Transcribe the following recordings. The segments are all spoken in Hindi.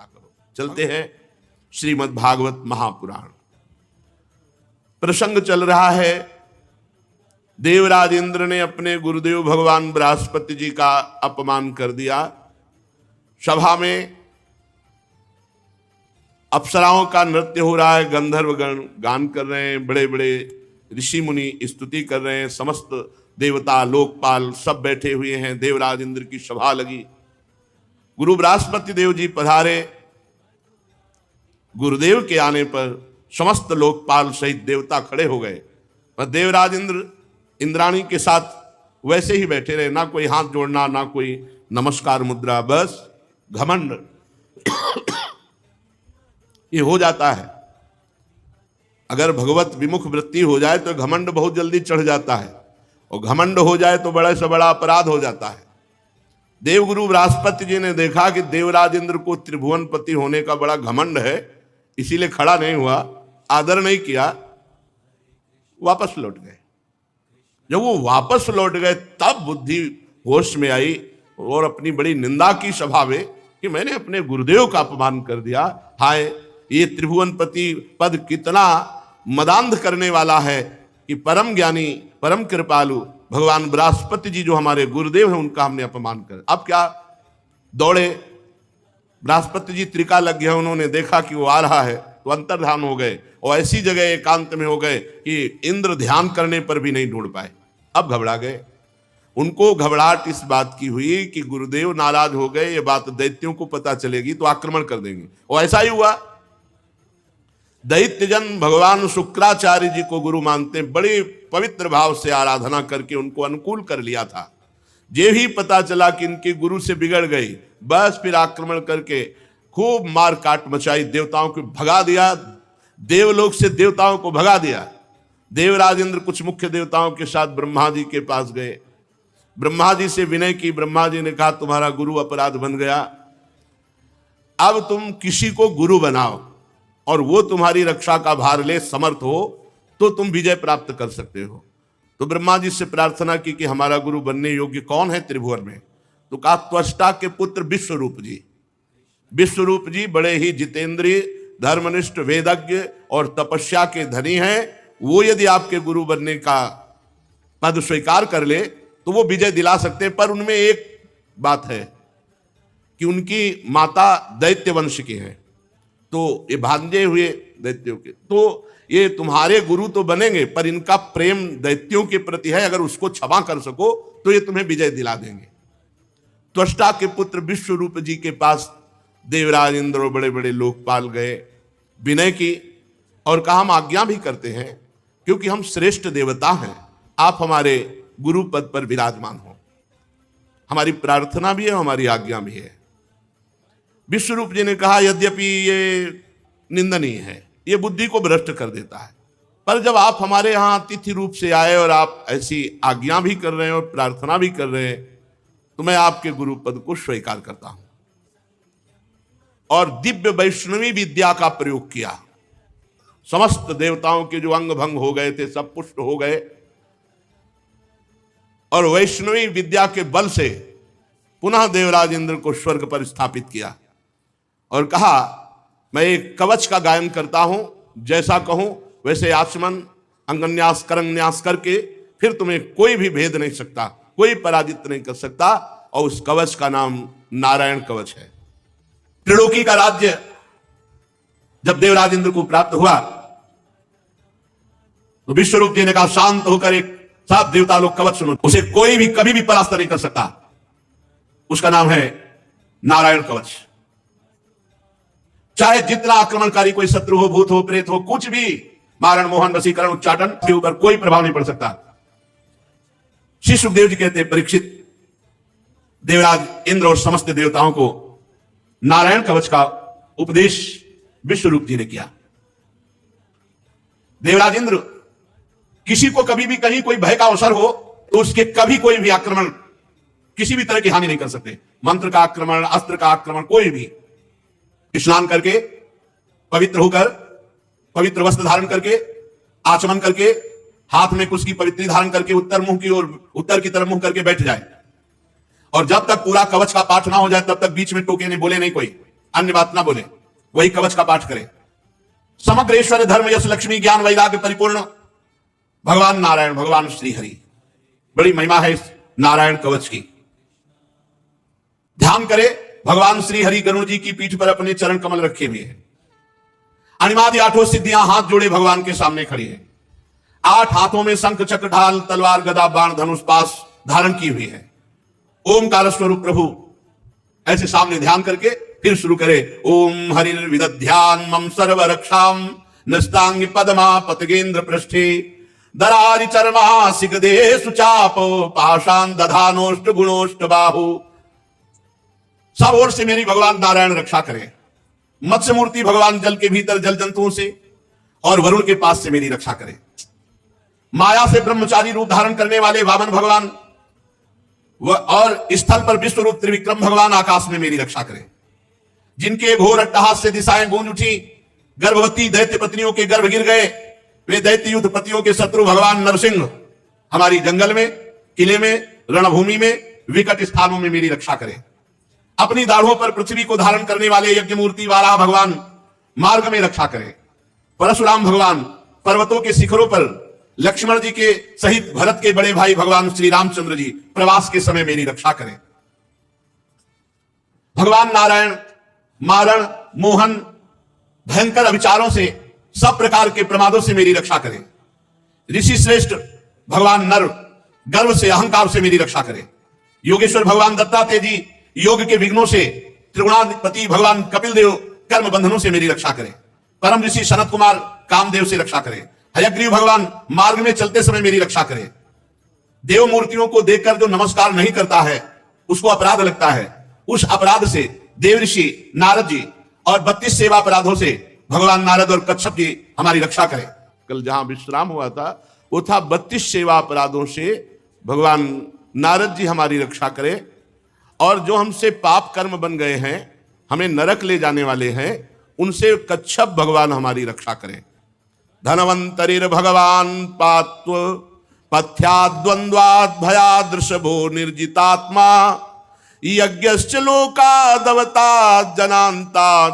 चिंता करो। चलते हैं श्रीमद् भागवत महापुराण। प्रसंग चल रहा है, देवराज इंद्र ने अपने गुरुदेव भगवान बृहस्पति जी का अपमान कर दिया। सभा में अप्सराओं का नृत्य हो रहा है, गंधर्वगण गान कर रहे हैं, बड़े बड़े ऋषि मुनि स्तुति कर रहे हैं, समस्त देवता लोकपाल सब बैठे हुए हैं। देवराज इंद्र की सभा लगी। गुरु बृहस्पति देव जी पधारे। गुरुदेव के आने पर समस्त लोकपाल सहित देवता खड़े हो गए, पर देवराज इंद्र इंद्राणी के साथ वैसे ही बैठे रहे, ना कोई हाथ जोड़ना, ना कोई नमस्कार मुद्रा, बस घमंड ये हो जाता है। अगर भगवत विमुख वृत्ति हो जाए तो घमंड बहुत जल्दी चढ़ जाता है, और घमंड हो जाए तो बड़े से बड़ा अपराध हो जाता है। देवगुरु बृहस्पति जी ने देखा कि देवराज इंद्र को त्रिभुवनपति होने का बड़ा घमंड है, इसीलिए खड़ा नहीं हुआ, आदर नहीं किया, वापस लौट गए। जब वो वापस लौट गए तब बुद्धि होश में आई और अपनी बड़ी निंदा की सभा में कि मैंने अपने गुरुदेव का अपमान कर दिया। हाय, ये त्रिभुवनपति पद कितना मदांध करने वाला है कि परम ज्ञानी परम कृपालु भगवान बृहस्पति जी जो हमारे गुरुदेव हैं उनका हमने अपमान कर। अब क्या दौड़े, बृहस्पति जी त्रिका लग गया, उन्होंने देखा कि वो आ रहा है तो अंतर्ध्यान हो गए और ऐसी जगह एकांत में हो गए कि इंद्र ध्यान करने पर भी नहीं ढूंढ पाए। अब घबरा गए। उनको घबराहट इस बात की हुई कि गुरुदेव नाराज हो गए, ये बात दैत्यों को पता चलेगी तो आक्रमण कर देंगे, और ऐसा ही हुआ। दैत्यजन भगवान शुक्राचार्य जी को गुरु मानते, बड़े पवित्र भाव से आराधना करके उनको अनुकूल कर लिया था। ये भी पता चला कि इनके गुरु से बिगड़ गई, बस फिर आक्रमण करके खूब मार काट मचाई, देवताओं को भगा दिया, देवलोक से देवताओं को भगा दिया। देवराज इंद्र कुछ मुख्य देवताओं के साथ ब्रह्मा जी के पास गए, ब्रह्मा जी से विनय की। ब्रह्मा जी ने कहा तुम्हारा गुरु अपराध बन गया, अब तुम किसी को गुरु बनाओ और वो तुम्हारी रक्षा का भार ले, समर्थ हो तो तुम विजय प्राप्त कर सकते हो। तो ब्रह्मा जी से प्रार्थना की कि हमारा गुरु बनने योग्य कौन है त्रिभुवन में? तो कहा त्वष्टा के पुत्र विश्वरूप जी। विश्वरूप जी बड़े ही जितेंद्रिय, धर्मनिष्ठ, वेदज्ञ और तपस्या के धनी हैं। वो यदि आपके गुरु बनने का पद स्वीकार कर ले तो वो विजय दिला सकते हैं, पर उनमें एक बात है कि उनकी माता दैत्य वंश की है, तो ये भांजे हुए दैत्यों के, तो ये तुम्हारे गुरु तो बनेंगे पर इनका प्रेम दैत्यों के प्रति है, अगर उसको क्षमा कर सको तो ये तुम्हें विजय दिला देंगे। त्वष्टा के पुत्र विश्वरूप जी के पास देवराज इंद्र और बड़े बड़े लोकपाल गए, विनय की और कहा हम आज्ञा भी करते हैं क्योंकि हम श्रेष्ठ देवता हैं, आप हमारे गुरु पद पर विराजमान हो, हमारी प्रार्थना भी है, हमारी आज्ञा भी है। विश्वरूप जी ने कहा यद्यपि ये निंदनीय है, ये बुद्धि को भ्रष्ट कर देता है, पर जब आप हमारे यहाँ अतिथि रूप से आए और आप ऐसी आज्ञा भी कर रहे हैं और प्रार्थना भी कर रहे हैं तो मैं आपके गुरु पद को स्वीकार करता हूं। और दिव्य वैष्णवी विद्या का प्रयोग किया। समस्त देवताओं के जो अंग भंग हो गए थे सब पुष्ट हो गए और वैष्णवी विद्या के बल से पुनः देवराज इंद्र को स्वर्ग पर स्थापित किया और कहा मैं एक कवच का गायन करता हूं, जैसा कहूं वैसे आचमन अंगन्यास करन्यास करके फिर तुम्हें कोई भी भेद नहीं सकता, कोई पराजित नहीं कर सकता, और उस कवच का नाम नारायण कवच है। त्रिलोकी का राज्य जब देवराज इंद्र को प्राप्त हुआ तो विश्वरूप जी ने कहा शांत होकर एक सात देवता लोग कवच सुनो, उसे कोई भी कभी भी परास्त नहीं कर सकता, उसका नाम है नारायण कवच। चाहे जितना आक्रमणकारी कोई शत्रु हो, भूत हो, प्रेत हो, कुछ भी मारण मोहन वशीकरण उच्चाटन के ऊपर कोई प्रभाव नहीं पड़ सकता। श्री सुखदेव जी कहते हैं परीक्षित, देवराज इंद्र और समस्त देवताओं को नारायण कवच का उपदेश विश्वरूप जी ने किया। देवराज इंद्र किसी को कभी भी कहीं कोई भय का अवसर हो तो उसके कभी कोई भी आक्रमण, किसी भी तरह की हानि नहीं कर सकते। मंत्र का आक्रमण, अस्त्र का आक्रमण, कोई भी स्नान करके पवित्र होकर, पवित्र वस्त्र धारण करके, आचमन करके, हाथ में कुछ की पवित्री धारण करके उत्तर मुंह की ओर, उत्तर की तरफ मुंह करके बैठ जाए और जब तक पूरा कवच का पाठ ना हो जाए तब तक बीच में टोके नहीं, बोले नहीं कोई, अन्य बात ना बोले, वही कवच का पाठ करें। समग्र ऐश्वर्य धर्म यश लक्ष्मी ज्ञान वैराग्य परिपूर्ण भगवान नारायण, भगवान श्री हरि। बड़ी महिमा है इस नारायण कवच की। ध्यान करे, भगवान श्री हरि गरुड़ जी की पीठ पर अपने चरण कमल रखे हुए हैं। अनिमादि आठों सिद्धियां हाथ जोड़े भगवान के सामने खड़ी है। 8 हाथों में शंख चक्र ढाल तलवार गदा बाण धनुष पास धारण की हुई है। ओमकार स्वरूप प्रभु ऐसे सामने ध्यान करके फिर शुरू करे। ओम हरिर् विदध्यान मम सर्व रक्षाम नस्तांग पदमा पतगेंद्र पृष्ठे दरारि चरमा सिगदे सुचाप पाषाण दधानोष्ट गुणोष्ट बाहु। सब ओर से मेरी भगवान नारायण रक्षा करे। मत्स्य मूर्ति भगवान जल के भीतर जल जंतुओं से और वरुण के पास से मेरी रक्षा करे। माया से ब्रह्मचारी रूप धारण करने वाले वामन भगवान और स्थल पर विश्व रूप त्रिविक्रम भगवान आकाश में मेरी रक्षा करे। जिनके घोर अट्टहास से दिशाएं गूंज उठी, गर्भवती दैत्य पत्नियों के गर्भ गिर गए, वे दैत्य युद्ध पतियों के शत्रु भगवान नरसिंह हमारी जंगल में, किले में, रणभूमि में, विकट स्थानों में मेरी रक्षा करें। अपनी दाढ़ों पर पृथ्वी को धारण करने वाले यज्ञ मूर्ति वाला भगवान मार्ग में रक्षा करें। परशुराम भगवान पर्वतों के शिखरों पर लक्ष्मण जी के सहित भरत के बड़े भाई भगवान श्री रामचंद्र जी प्रवास के समय मेरी रक्षा करें। भगवान नारायण मारण, मोहन, भयंकर अविचारों से, सब प्रकार के प्रमादों से मेरी रक्षा करें। ऋषि श्रेष्ठ भगवान नर गर्व से, अहंकार से मेरी रक्षा करें। योगेश्वर भगवान दत्तात्रेय जी योग के विघ्नों से, त्रिगुणाधिपति भगवान कपिल देव कर्म बंधनों से मेरी रक्षा करें। परम ऋषि सनत कुमार कामदेव से रक्षा करें। हयग्रीव भगवान मार्ग में चलते समय मेरी रक्षा करें। देव मूर्तियों को देखकर जो नमस्कार नहीं करता है उसको अपराध लगता है। उस अपराध से देव ऋषि नारद जी और 32 सेवा अपराधों से भगवान नारद और कच्छप जी हमारी रक्षा करें। कल जहां विश्राम हुआ था वो था 32 सेवा अपराधों से भगवान नारद जी हमारी रक्षा करें। और जो हमसे पाप कर्म बन गए हैं, हमें नरक ले जाने वाले हैं, उनसे कच्छप भगवान हमारी रक्षा करें। धनवंतरिर भगवान पात्व पथ्याद्वंद्वाद भयादृशभो निर्जितात्मा यज्ञश्च लोकादवताद जनांताद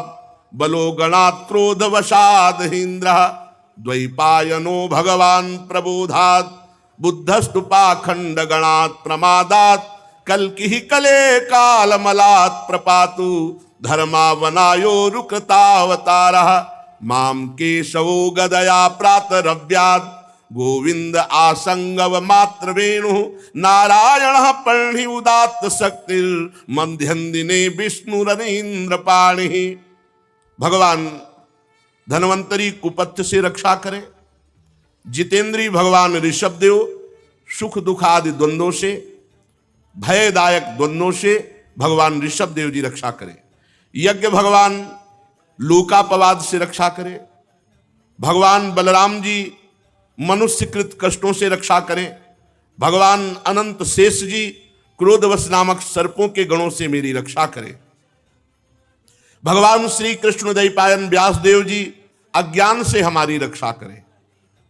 बलो गणात् क्रोधवशाद हिंद्रः द्वैपायनो भगवान प्रबोधात् बुद्धस्तु पाखंड गणात् प्रमादात् कल्कि कले कालमलात् प्रपातु धर्मावनायो रुकृतावतारः माम केशवो गदया प्रातरव्यात् गोविंद आसंगव मात्र वेणु नारायण पर्णि उदात्त शक्तिर मध्यम दिने विष्णुरनीन्द्र पाणि। भगवान धनवंतरी कुपथ्य से रक्षा करें। जितेंद्री भगवान ऋषभदेव सुख दुख आदि द्वंद्वों से, भयदायक द्वंद्वों से भगवान ऋषभदेव जी रक्षा करें। यज्ञ भगवान लोकापवाद से रक्षा करें। भगवान बलराम जी मनुष्यकृत कष्टों से रक्षा करें। भगवान अनंत शेष जी क्रोधवश नामक सर्पों के गणों से मेरी रक्षा करें। भगवान श्री कृष्ण दैपायन व्यासदेव जी अज्ञान से हमारी रक्षा करें।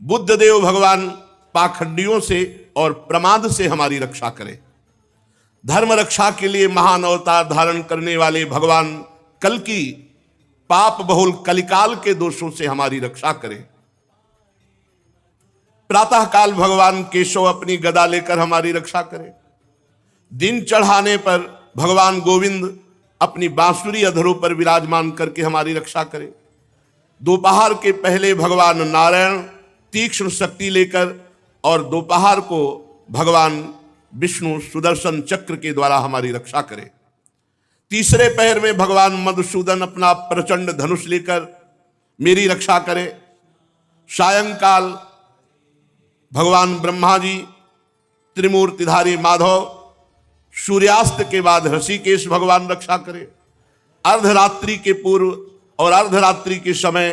बुद्ध देव भगवान पाखंडियों से और प्रमाद से हमारी रक्षा करें। धर्म रक्षा के लिए महान अवतार धारण करने वाले भगवान कल्कि पाप बहुल कलिकाल के दोषों से हमारी रक्षा करें। प्रातः काल भगवान केशव अपनी गदा लेकर हमारी रक्षा करें। दिन चढ़ाने पर भगवान गोविंद अपनी बांसुरी अधरों पर विराजमान करके हमारी रक्षा करें। दोपहर के पहले भगवान नारायण तीक्ष्ण शक्ति लेकर और दोपहर को भगवान विष्णु सुदर्शन चक्र के द्वारा हमारी रक्षा करें। तीसरे पहर में भगवान मधुसूदन अपना प्रचंड धनुष लेकर मेरी रक्षा करें। सायंकाल भगवान ब्रह्मा जी त्रिमूर्तिधारी माधव, सूर्यास्त के बाद ऋषिकेश भगवान रक्षा करें। अर्धरात्रि के पूर्व और अर्धरात्रि के समय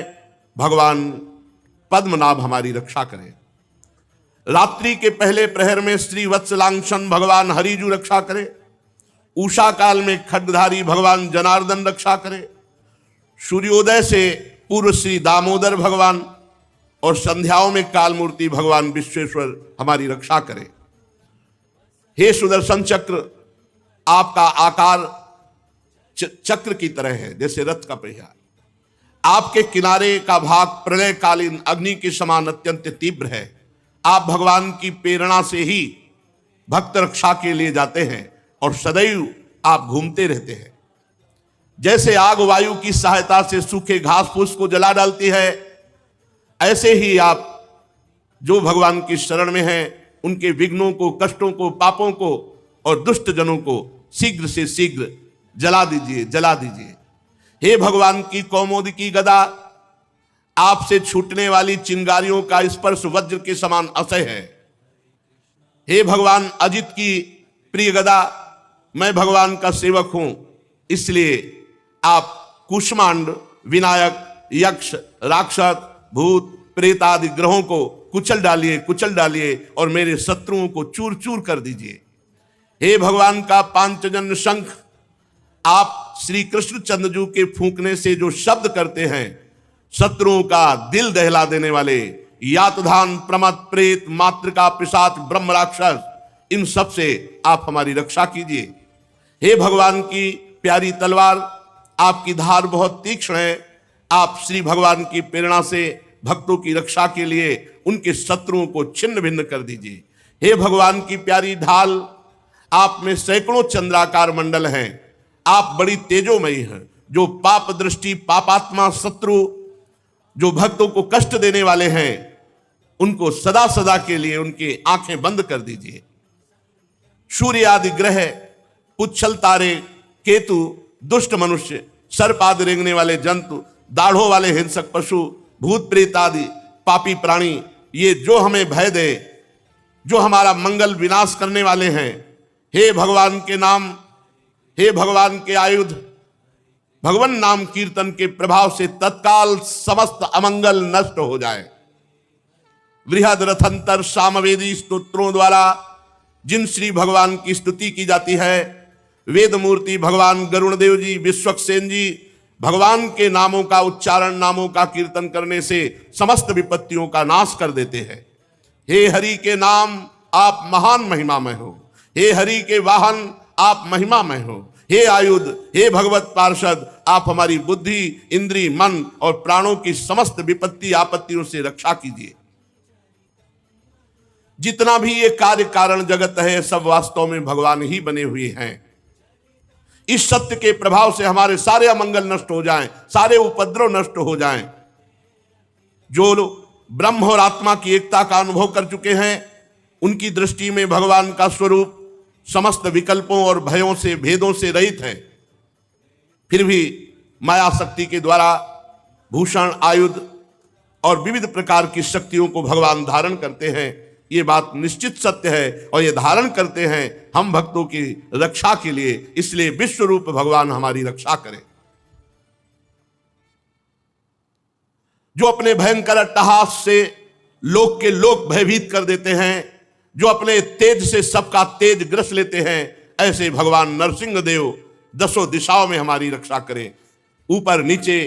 भगवान पद्मनाभ हमारी रक्षा करें। रात्रि के पहले प्रहर में श्री वत्सलांक्षण भगवान हरिजू रक्षा करें। उषा काल में खड्गधारी भगवान जनार्दन रक्षा करें। सूर्योदय से पूर्व श्री दामोदर भगवान और संध्याओं में काल मूर्ति भगवान विश्वेश्वर हमारी रक्षा करें। हे सुदर्शन चक्र, आपका आकार चक्र की तरह है, जैसे रथ का पहिया। आपके किनारे का भाग प्रलयकालीन अग्नि के समान अत्यंत तीव्र है। आप भगवान की प्रेरणा से ही भक्त रक्षा के लिए जाते हैं और सदैव आप घूमते रहते हैं। जैसे आग वायु की सहायता से सूखे घास फूस को जला डालती है, ऐसे ही आप जो भगवान की शरण में हैं उनके विघ्नों को, कष्टों को, पापों को और दुष्ट जनों को शीघ्र से शीघ्र जला दीजिए, जला दीजिए। हे भगवान की कौमोद की गदा, आपसे छूटने वाली चिंगारियों का स्पर्श वज्र के समान असह्य है। हे भगवान अजित की प्रिय गदा, मैं भगवान का सेवक हूं, इसलिए आप कूष्मांड, विनायक, यक्ष, राक्षस, भूत, प्रेत आदि ग्रहों को कुचल डालिए, कुचल डालिए और मेरे शत्रुओं को चूर चूर कर दीजिए। हे भगवान का पांचजन्य शंख, आप श्री कृष्ण चंद्रजू के फूंकने से जो शब्द करते हैं, शत्रुओं का दिल दहला देने वाले, यातधान, प्रमद, प्रेत, मातृका, पिशाच, ब्रह्म, राक्षस, इन सब से आप हमारी रक्षा कीजिए। हे भगवान की प्यारी तलवार, आपकी धार बहुत तीक्ष्ण है। आप श्री भगवान की प्रेरणा से भक्तों की रक्षा के लिए उनके शत्रुओं को छिन्न भिन्न कर दीजिए। हे भगवान की प्यारी ढाल, आप में सैकड़ों चंद्राकार मंडल हैं। आप बड़ी तेजोमयी हैं। जो पाप दृष्टि, पापात्मा, शत्रु, जो भक्तों को कष्ट देने वाले हैं, उनको सदा सदा के लिए उनकी आंखें बंद कर दीजिए। सूर्य आदि ग्रह, पुच्छल तारे, केतु, दुष्ट मनुष्य, सर्प आदि रेंगने वाले जंतु, दाढ़ों वाले हिंसक पशु, भूत प्रेत आदि पापी प्राणी, ये जो हमें भय दे, जो हमारा मंगल विनाश करने वाले हैं, हे भगवान के नाम, हे भगवान के आयुध, भगवान नाम कीर्तन के प्रभाव से तत्काल समस्त अमंगल नष्ट हो जाए। बृहद रथंतर सामवेदी स्तोत्रों द्वारा जिन श्री भगवान की स्तुति की जाती है, वेद मूर्ति भगवान गरुण देव जी, विश्वक्सेन जी, भगवान के नामों का उच्चारण, नामों का कीर्तन करने से समस्त विपत्तियों का नाश कर देते हैं। हे हरि के नाम, आप महान महिमामय हो। हे हरि के वाहन, आप महिमामय हो। हे आयुध, हे भगवत पार्षद, आप हमारी बुद्धि, इंद्री, मन और प्राणों की समस्त विपत्ति आपत्तियों से रक्षा कीजिए। जितना भी ये कार्य कारण जगत है, सब वास्तव में भगवान ही बने हुए हैं। इस सत्य के प्रभाव से हमारे सारे अमंगल नष्ट हो जाएं, सारे उपद्रव नष्ट हो जाएं। जो ब्रह्म और आत्मा की एकता का अनुभव कर चुके हैं, उनकी दृष्टि में भगवान का स्वरूप समस्त विकल्पों और भयों से, भेदों से रहित है। फिर भी माया शक्ति के द्वारा भूषण, आयुध और विविध प्रकार की शक्तियों को भगवान धारण करते हैं। ये बात निश्चित सत्य है और ये धारण करते हैं हम भक्तों की रक्षा के लिए। इसलिए विश्व रूप भगवान हमारी रक्षा करें। जो अपने भयंकर अट्टहास से लोक के लोक भयभीत कर देते हैं, जो अपने तेज से सबका तेज ग्रस लेते हैं, ऐसे भगवान नरसिंह देव दसों दिशाओं में हमारी रक्षा करें। ऊपर नीचे,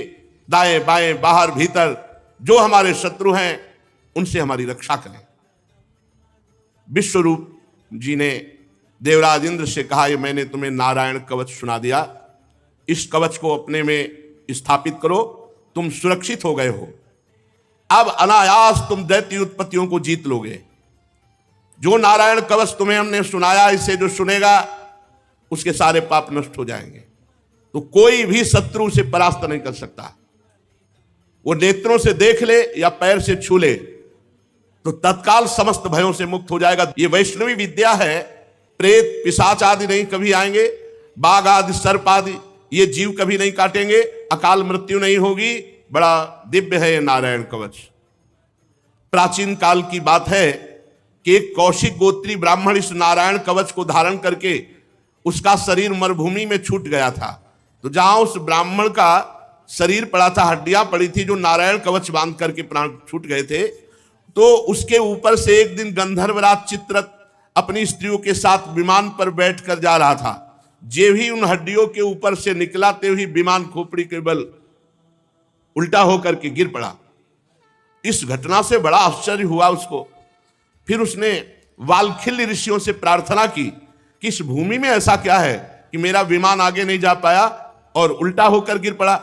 दाएं बाएं, बाहर भीतर जो हमारे शत्रु हैं, उनसे हमारी रक्षा करें। विश्वरूप जी ने देवराज इंद्र से कहा, ये मैंने तुम्हें नारायण कवच सुना दिया, इस कवच को अपने में स्थापित करो, तुम सुरक्षित हो गए हो। अब अनायास तुम दैत्य उत्पत्तियों को जीत लोगे। जो नारायण कवच तुम्हें हमने सुनाया, इसे जो सुनेगा उसके सारे पाप नष्ट हो जाएंगे। तो कोई भी शत्रु से परास्त नहीं कर सकता। वो नेत्रों से देख ले या पैर से छू ले तो तत्काल समस्त भयों से मुक्त हो जाएगा। ये वैष्णवी विद्या है। प्रेत, पिशाच आदि नहीं कभी आएंगे, बाघ आदि, सर्प आदि ये जीव कभी नहीं काटेंगे, अकाल मृत्यु नहीं होगी। बड़ा दिव्य है ये नारायण कवच। प्राचीन काल की बात है कि एक कौशिक गोत्री ब्राह्मण इस नारायण कवच को धारण करके उसका शरीर मरुभूमि में छूट गया था। तो जहां उस ब्राह्मण का शरीर पड़ा था, हड्डियां पड़ी थी, जो नारायण कवच बांध करके प्राण छूट गए थे, तो उसके ऊपर से एक दिन गंधर्वराज चित्ररथ अपनी स्त्रियों के साथ विमान पर बैठकर जा रहा था। जे भी उन हड्डियों के ऊपर से निकला, ते ही विमान खोपड़ी के बल उल्टा होकर के गिर पड़ा। इस घटना से बड़ा आश्चर्य हुआ उसको। फिर उसने वाल्खिल्य ऋषियों से प्रार्थना की कि इस भूमि में ऐसा क्या है कि मेरा विमान आगे नहीं जा पाया, और उल्टा होकर गिर पड़ा।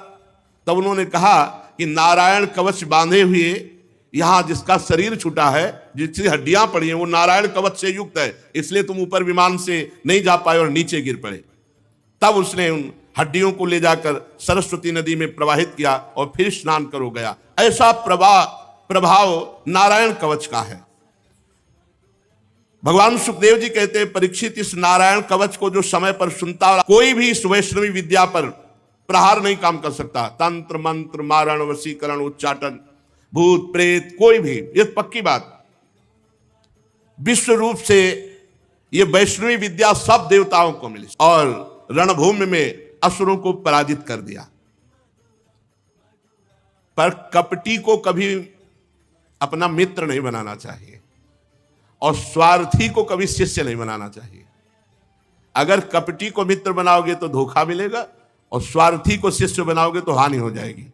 तब उन्होंने कहा कि नारायण कवच बांधे हुए यहां जिसका शरीर छूटा है, जिसकी हड्डियां पड़ी हैं, वो नारायण कवच से युक्त है, इसलिए तुम ऊपर विमान से नहीं जा पाए और नीचे गिर पड़े। तब उसने उन हड्डियों को ले जाकर सरस्वती नदी में प्रवाहित किया और फिर स्नान करो गया। ऐसा प्रभाव नारायण कवच का है। भगवान सुखदेव जी कहते हैं, परीक्षित, इस नारायण कवच को जो समय पर सुनता, कोई भी इस वैष्णवी विद्या पर प्रहार नहीं काम कर सकता। तंत्र मंत्र मारण वशीकरण उच्चाटन भूत प्रेत कोई भी, ये पक्की बात। विश्व रूप से ये वैष्णवी विद्या सब देवताओं को मिली और रणभूमि में असुरों को पराजित कर दिया। पर कपटी को कभी अपना मित्र नहीं बनाना चाहिए और स्वार्थी को कभी शिष्य नहीं बनाना चाहिए। अगर कपटी को मित्र बनाओगे तो धोखा मिलेगा और स्वार्थी को शिष्य बनाओगे तो हानि हो जाएगी।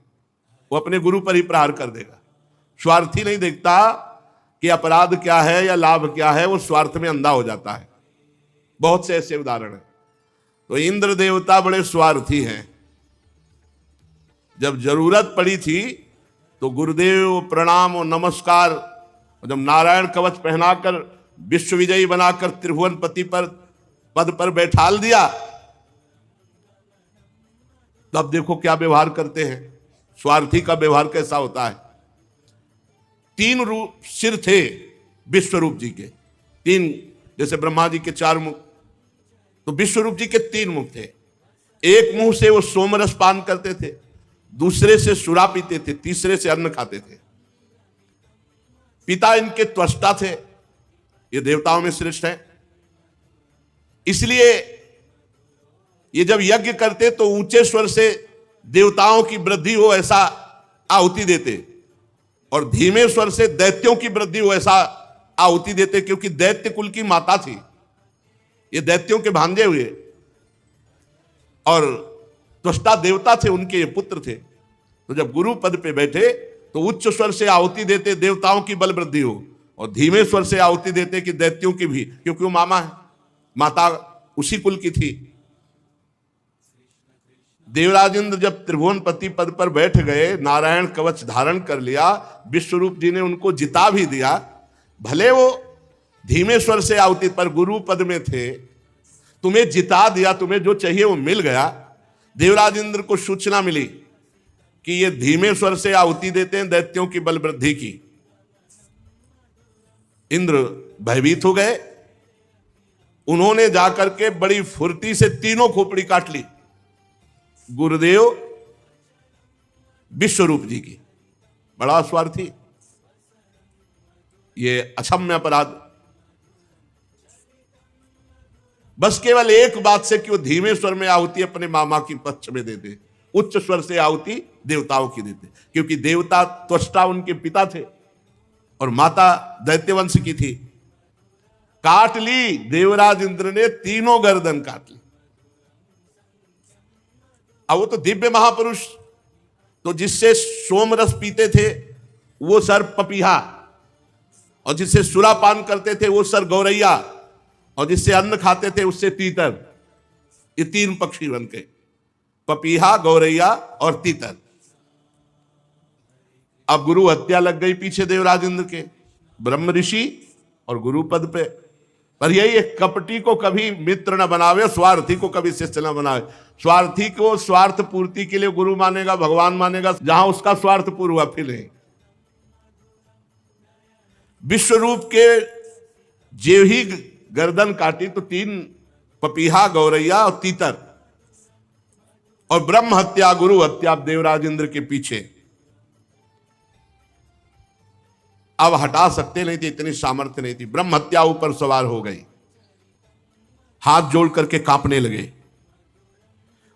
वो अपने गुरु पर ही प्रहार कर देगा। स्वार्थी नहीं देखता कि अपराध क्या है या लाभ क्या है, वो स्वार्थ में अंधा हो जाता है। बहुत से ऐसे उदाहरण हैं। तो इंद्र देवता बड़े स्वार्थी हैं। जब जरूरत पड़ी थी तो गुरुदेव प्रणाम और नमस्कार, जब नारायण कवच पहनाकर विश्व विजयी बनाकर त्रिभुवन पति पर पद पर बैठाल दिया, तब देखो क्या व्यवहार करते हैं। स्वार्थी का व्यवहार कैसा होता है। 3 रूप सिर थे विश्वरूप जी के, 3, जैसे ब्रह्मा जी के 4 मुख, तो विश्वरूप जी के 3 मुख थे। एक मुंह से वो सोमरस पान करते थे, दूसरे से सुरा पीते थे, तीसरे से अन्न खाते थे। पिता इनके त्वष्टा थे, ये देवताओं में श्रेष्ठ है। इसलिए ये जब यज्ञ करते तो ऊंचे स्वर से देवताओं की वृद्धि हो ऐसा आहुति देते और धीमे स्वर से दैत्यों की वृद्धि हो ऐसा आहुति देते, क्योंकि दैत्य कुल की माता थी, ये दैत्यों के भांजे हुए और त्वष्टा देवता थे, उनके ये पुत्र थे। तो जब गुरु पद पे बैठे तो उच्च स्वर से आहुति देते देवताओं की बल वृद्धि हो और धीमे स्वर से आहुति देते कि दैत्यों की भी, क्योंकि वो मामा है, माता उसी कुल की थी। देवराज इंद्र जब त्रिभुवनपति पद पर बैठ गए, नारायण कवच धारण कर लिया, विश्वरूप जी ने उनको जिता भी दिया। भले वो धीमे स्वर से आहुति पर गुरु पद में थे, तुम्हें जिता दिया, तुम्हें जो चाहिए वो मिल गया। देवराज इंद्र को सूचना मिली कि ये धीमे स्वर से आहुति देते हैं दैत्यों की बल वृद्धि की। इंद्र भयभीत हो गए। उन्होंने जाकर के बड़ी फुर्ती से 3 खोपड़ी काट ली गुरुदेव विश्वरूप जी की। बड़ा स्वार्थी, ये अक्षम्य अपराध। बस केवल एक बात से कि वो धीमे स्वर में आहुति अपने मामा की पक्ष में देते, उच्च स्वर से आहुति देवताओं की देते, क्योंकि देवता त्वष्टा उनके पिता थे और माता दैत्यवंश की थी। काट ली, देवराज इंद्र ने 3 गर्दन काट ली। अब वो तो दिव्य महापुरुष, तो जिससे सोमरस पीते थे वो सर पपीहा, और जिससे सुरापान करते थे वो सर गौरैया, और जिससे अन्न खाते थे उससे तीतर। ये 3 पक्षी बन के, पपीहा, गौरैया और तीतर। अब गुरु हत्या लग गई पीछे देवराज इंद्र के, ब्रह्म ऋषि और गुरु पद पे। पर यही एक कपटी को कभी मित्र न बनावे, स्वार्थी को कभी शिष्य न बनावे। स्वार्थी को स्वार्थ पूर्ति के लिए गुरु मानेगा, भगवान मानेगा, जहां उसका स्वार्थ पूर्ण हुआ फिर नहीं। विश्वरूप के जेव ही गर्दन काटी तो 3 पपीहा, गौरैया और तीतर, और ब्रह्म हत्या, गुरु हत्या देवराज इंद्र के पीछे। अब हटा सकते नहीं थे, इतनी सामर्थ्य नहीं थी। ब्रह्म हत्या ऊपर सवार हो गई, हाथ जोड़ करके कांपने लगे।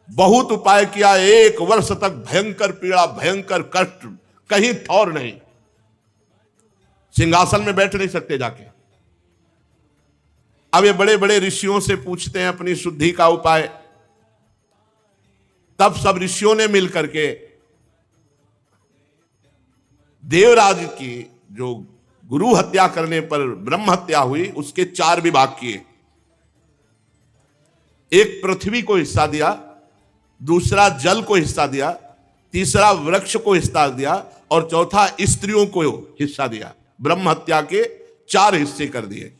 बहुत उपाय किया, 1 वर्ष तक भयंकर पीड़ा, भयंकर कष्ट, कहीं ठौर नहीं। सिंहासन में बैठ नहीं सकते जाके। अब ये बड़े बड़े ऋषियों से पूछते हैं अपनी शुद्धि का उपाय। तब सब ऋषियों ने मिलकर के देवराज की जो गुरु हत्या करने पर ब्रह्म हत्या हुई उसके 4 विभाग किए। एक पृथ्वी को हिस्सा दिया, दूसरा जल को हिस्सा दिया, तीसरा वृक्ष को हिस्सा दिया और चौथा स्त्रियों को हिस्सा दिया। ब्रह्म हत्या के 4 हिस्से कर दिए।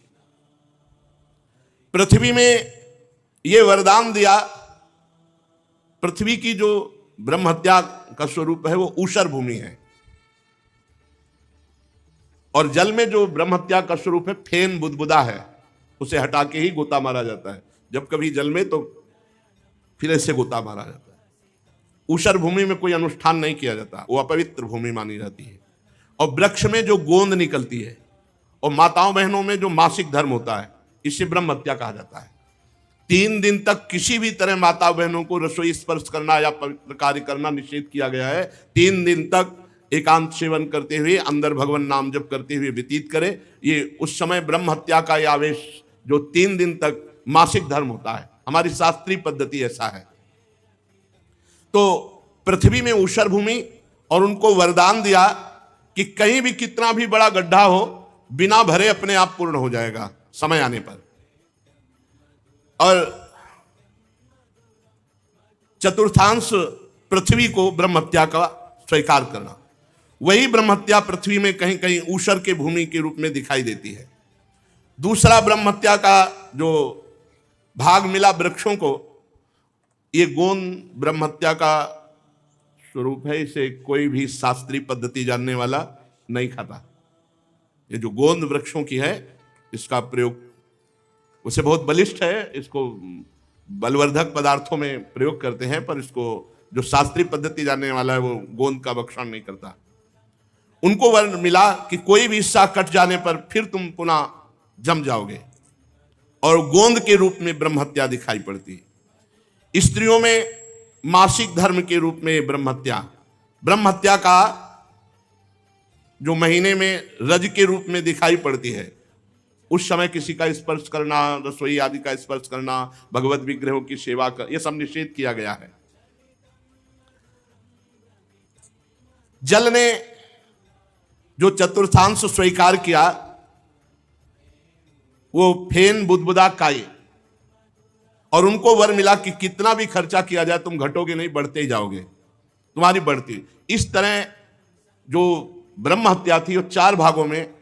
पृथ्वी में यह वरदान दिया, पृथ्वी की जो ब्रह्म हत्या का स्वरूप है वो ऊषर भूमि है, और जल में जो ब्रह्म हत्या का स्वरूप है फेन बुदबुदा है, उसे हटा के ही गोता मारा जाता है। जब कभी जल में तो फिर ऐसे गोता मारा जाता है। ऊषर भूमि में कोई अनुष्ठान नहीं किया जाता, वो अपवित्र भूमि मानी जाती है। और वृक्ष में जो गोंद निकलती है और माताओं बहनों में जो मासिक धर्म होता है, इसे ब्रह्म हत्या कहा जाता है। 3 दिन तक किसी भी तरह माता बहनों को रसोई स्पर्श करना या पवित्र कार्य करना निषेध किया गया है। 3 दिन तक एकांत सेवन करते हुए अंदर भगवान नाम जप करते हुए व्यतीत करे। ये उस समय ब्रह्म हत्या का ये आवेश जो 3 दिन तक मासिक धर्म होता है, हमारी शास्त्रीय पद्धति ऐसा है। तो पृथ्वी में ऊषर भूमि, और उनको वरदान दिया कि कहीं भी कितना भी बड़ा गड्ढा हो, बिना भरे अपने आप पूर्ण हो जाएगा समय आने पर। और चतुर्थांश पृथ्वी को ब्रह्म हत्या का स्वीकार करना, वही ब्रह्म हत्या पृथ्वी में कहीं कहीं ऊषर के भूमि के रूप में दिखाई देती है। दूसरा ब्रह्म हत्या का जो भाग मिला वृक्षों को, ये गोंद ब्रह्म हत्या का स्वरूप है। इसे कोई भी शास्त्रीय पद्धति जानने वाला नहीं खाता। ये जो गोंद वृक्षों की है, इसका प्रयोग उसे बहुत बलिष्ठ है, इसको बलवर्धक पदार्थों में प्रयोग करते हैं, पर इसको जो शास्त्रीय पद्धति जानने वाला है वो गोंद का भक्षण नहीं करता। उनको वर्ण मिला कि कोई भी हिस्सा कट जाने पर फिर तुम पुनः जम जाओगे, और गोंद के रूप में ब्रह्म हत्या दिखाई पड़ती। स्त्रियों में मासिक धर्म के रूप में ब्रह्म हत्या का जो महीने में रज के रूप में दिखाई पड़ती है, उस समय किसी का स्पर्श करना, रसोई आदि का स्पर्श करना, भगवत विग्रहों की सेवा कर, यह सब निषेध किया गया है। जल ने जो चतुर्थांश स्वीकार किया वो फेन बुदबुदा काई, और उनको वर मिला कि कितना भी खर्चा किया जाए तुम घटोगे नहीं, बढ़ते ही जाओगे, तुम्हारी बढ़ती। इस तरह जो ब्रह्म हत्या थी वो 4 भागों में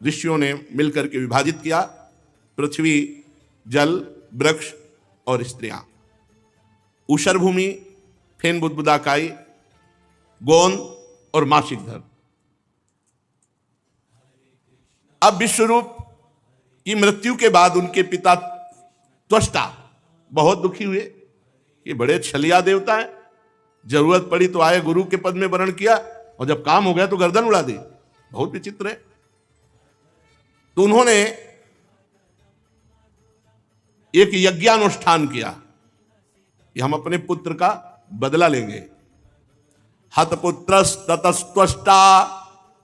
ऋषियों ने मिलकर के विभाजित किया: पृथ्वी, जल, वृक्ष और स्त्रियां। ऊषर भूमि, फेन बुदबुदा काई, गोंद और मासिक धर्म। अब विश्वरूप की मृत्यु के बाद उनके पिता त्वष्टा बहुत दुखी हुए कि बड़े छलिया देवता है, जरूरत पड़ी तो आए गुरु के पद में वर्ण किया, और जब काम हो गया तो गर्दन उड़ा दी। बहुत विचित्र है। तो उन्होंने एक यज्ञानुष्ठान किया कि हम अपने पुत्र का बदला लेंगे। हतपुत्रस ततस्त्वष्टा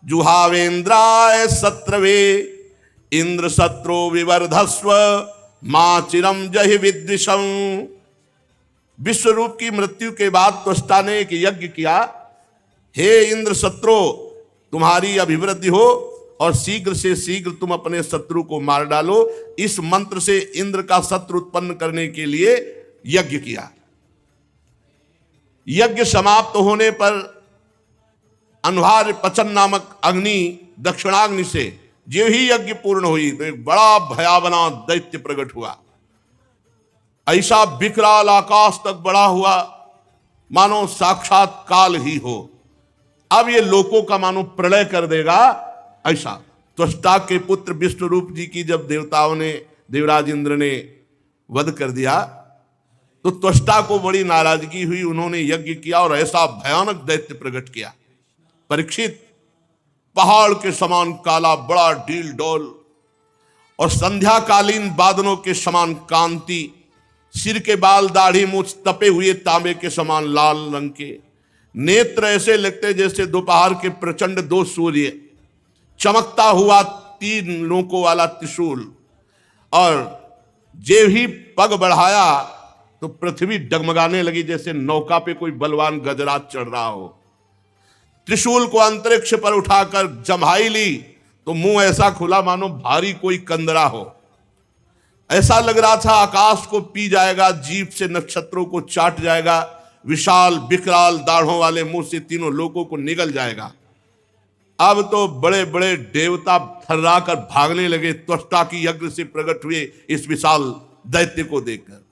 जुहावेन्द्राय सत्रवे इंद्र सत्रो विवर्धस्व मां चिरम जहि विद्विषम। विश्वरूप की मृत्यु के बाद त्वष्टा ने एक यज्ञ किया, हे इंद्र सत्रो, तुम्हारी अभिवृद्धि हो और शीघ्र से शीघ्र तुम अपने शत्रु को मार डालो। इस मंत्र से इंद्र का शत्रु उत्पन्न करने के लिए यज्ञ किया। यज्ञ समाप्त होने पर अन्वार पचन नामक अग्नि, दक्षिणाग्नि से जो ही यज्ञ पूर्ण हुई तो एक बड़ा भयावना दैत्य प्रकट हुआ। ऐसा विकराल आकाश तक बढ़ा हुआ मानो साक्षात काल ही हो। अब ये लोकों का मानो प्रलय कर देगा। ऐसा त्वष्टा के पुत्र विष्णुरूप जी की जब देवताओं ने, देवराज इंद्र ने वध कर दिया तो त्वष्टा को बड़ी नाराजगी हुई। उन्होंने यज्ञ किया और ऐसा भयानक दैत्य प्रकट किया। परीक्षित पहाड़ के समान काला, बड़ा डील डोल और संध्याकालीन बादलों के समान कांति, सिर के बाल, दाढ़ी, मूछ तपे हुए तांबे के समान लाल रंग के, नेत्र ऐसे लगते जैसे दोपहर के प्रचंड 2 सूर्य, चमकता हुआ 3 नोकों वाला त्रिशूल, और जे ही पग बढ़ाया तो पृथ्वी डगमगाने लगी जैसे नौका पे कोई बलवान गजराज चढ़ रहा हो। त्रिशूल को अंतरिक्ष पर उठाकर जम्हाई ली तो मुंह ऐसा खुला मानो भारी कोई कंदरा हो। ऐसा लग रहा था आकाश को पी जाएगा, जीभ से नक्षत्रों को चाट जाएगा, विशाल विकराल दाढ़ों वाले मुंह से तीनों लोगों को निगल जाएगा। अब तो बड़े बड़े देवता थर्रा कर भागने लगे त्वष्टा की यज्ञ से प्रकट हुए इस विशाल दैत्य को देखकर।